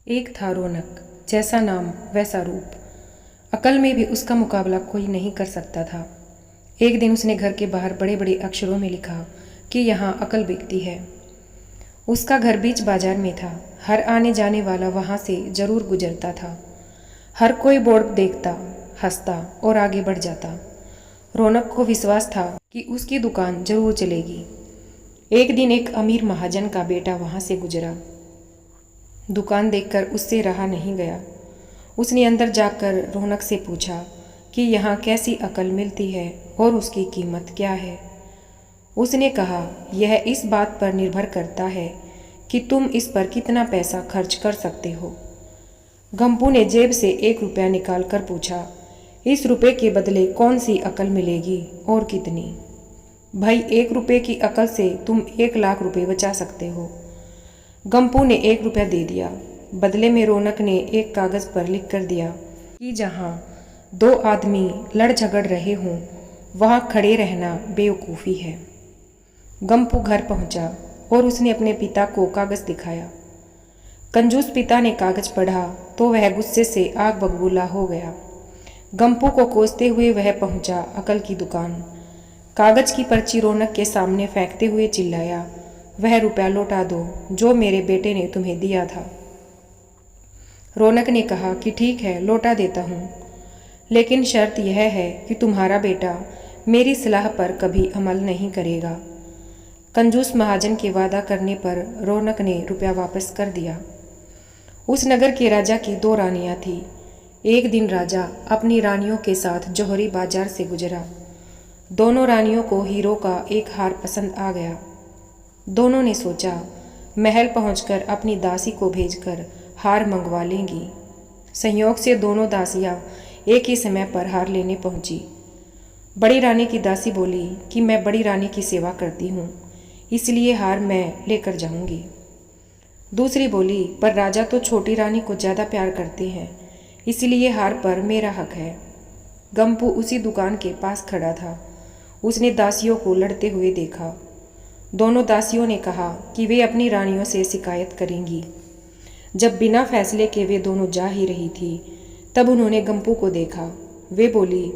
एक था रौनक, जैसा नाम वैसा रूप। अकल में भी उसका मुकाबला कोई नहीं कर सकता था। एक दिन उसने घर के बाहर बड़े बड़े अक्षरों में लिखा कि यहाँ अकल बिकती है। उसका घर बीच बाजार में था। हर आने जाने वाला वहाँ से जरूर गुजरता था। हर कोई बोर्ड देखता, हंसता और आगे बढ़ जाता। रौनक को विश्वास था कि उसकी दुकान जरूर चलेगी। एक दिन एक अमीर महाजन का बेटा वहाँ से गुजरा। दुकान देखकर उससे रहा नहीं गया। उसने अंदर जाकर रौनक से पूछा कि यहाँ कैसी अकल मिलती है और उसकी कीमत क्या है। उसने कहा, यह इस बात पर निर्भर करता है कि तुम इस पर कितना पैसा खर्च कर सकते हो। गंपू ने जेब से 1 रुपया निकाल कर पूछा, इस रुपये के बदले कौन सी अकल मिलेगी और कितनी? भाई, 1 रुपये की अकल से तुम 1 लाख रुपये बचा सकते हो। गंपू ने 1 रुपया दे दिया। बदले में रौनक ने एक कागज पर लिख कर दिया कि जहाँ 2 आदमी लड़ झगड़ रहे हों वहाँ खड़े रहना बेवकूफ़ी है। गंपू घर पहुँचा और उसने अपने पिता को कागज दिखाया। कंजूस पिता ने कागज पढ़ा तो वह गुस्से से आग बबूला हो गया। गंपू को कोसते हुए वह पहुँचा अकल की दुकान। कागज की पर्ची रौनक के सामने फेंकते हुए चिल्लाया, वह रुपया लौटा दो जो मेरे बेटे ने तुम्हें दिया था। रौनक ने कहा कि ठीक है, लौटा देता हूँ, लेकिन शर्त यह है कि तुम्हारा बेटा मेरी सलाह पर कभी अमल नहीं करेगा। कंजूस महाजन के वादा करने पर रौनक ने रुपया वापस कर दिया। उस नगर के राजा की 2 रानियाँ थीं। एक दिन राजा अपनी रानियों के साथ जौहरी बाजार से गुजरा। दोनों रानियों को हीरो का एक हार पसंद आ गया। दोनों ने सोचा, महल पहुंचकर अपनी दासी को भेजकर हार मंगवा लेंगी। संयोग से दोनों दासियां एक ही समय पर हार लेने पहुंची। बड़ी रानी की दासी बोली कि मैं बड़ी रानी की सेवा करती हूँ, इसलिए हार मैं लेकर जाऊंगी। दूसरी बोली, पर राजा तो छोटी रानी को ज़्यादा प्यार करते हैं, इसलिए हार पर मेरा हक है। गंपू उसी दुकान के पास खड़ा था। उसने दासियों को लड़ते हुए देखा। दोनों दासियों ने कहा कि वे अपनी रानियों से शिकायत करेंगी। जब बिना फैसले के वे दोनों जा ही रही थी, तब उन्होंने गंपू को देखा। वे बोली,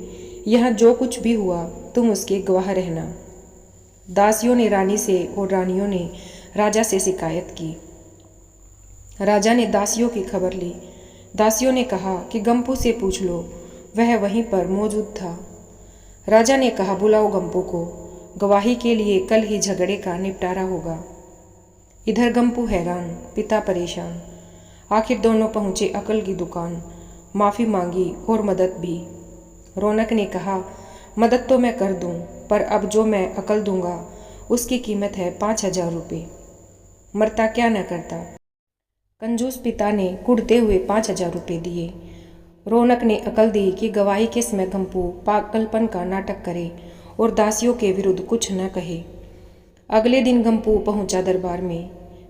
यहाँ जो कुछ भी हुआ तुम उसके गवाह रहना। दासियों ने रानी से और रानियों ने राजा से शिकायत की। राजा ने दासियों की खबर ली। दासियों ने कहा कि गंपू से पूछ लो, वह वहीं पर मौजूद था। राजा ने कहा, बुलाओ गंपू को, गवाही के लिए कल ही झगड़े का निपटारा होगा। इधर गंपू हैरान, पिता परेशान। आखिर दोनों पहुंचे अकल की दुकान। माफ़ी मांगी और मदद भी। रौनक ने कहा, मदद तो मैं कर दूं, पर अब जो मैं अकल दूंगा उसकी कीमत है 5000 रुपये। मरता क्या न करता। कंजूस पिता ने कुढ़ते हुए 5000 रुपये दिए। रौनक ने अकल दी कि गवाही के समय गंपू पागलपन का नाटक करे और दासियों के विरुद्ध कुछ न कहे। अगले दिन गंपू पहुंचा दरबार में,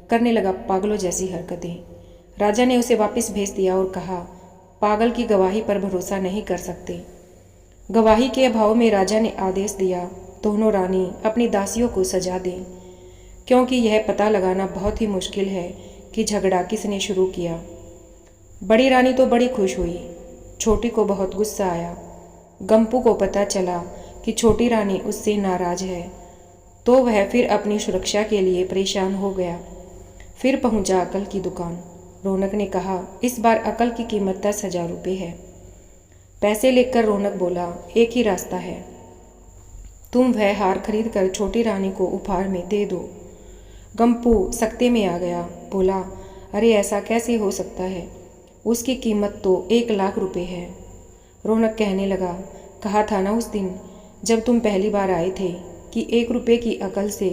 करने लगा पागलों जैसी हरकतें। राजा ने उसे वापस भेज दिया और कहा, पागल की गवाही पर भरोसा नहीं कर सकते। गवाही के अभाव में राजा ने आदेश दिया, दोनों रानी अपनी दासियों को सजा दें, क्योंकि यह पता लगाना बहुत ही मुश्किल है कि झगड़ा किसने शुरू किया। बड़ी रानी तो बड़ी खुश हुई, छोटी को बहुत गुस्सा आया। गंपू को पता चला कि छोटी रानी उससे नाराज है, तो वह फिर अपनी सुरक्षा के लिए परेशान हो गया। फिर पहुंचा अकल की दुकान। रौनक ने कहा, इस बार अकल की कीमत 10,000 रुपये है। पैसे लेकर रौनक बोला, एक ही रास्ता है, तुम वह हार खरीद कर छोटी रानी को उपहार में दे दो। गंपू सख्ते में आ गया, बोला, अरे ऐसा कैसे हो सकता है, उसकी कीमत तो 1 लाख रुपये है। रौनक कहने लगा, कहा था ना उस दिन जब तुम पहली बार आए थे कि 1 रुपये की अकल से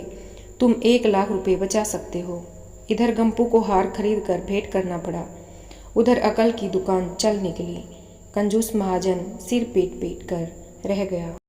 तुम 1 लाख रुपये बचा सकते हो। इधर गंपू को हार खरीद कर भेंट करना पड़ा, उधर अकल की दुकान चल निकली। कंजूस महाजन सिर पीट पीट कर रह गया।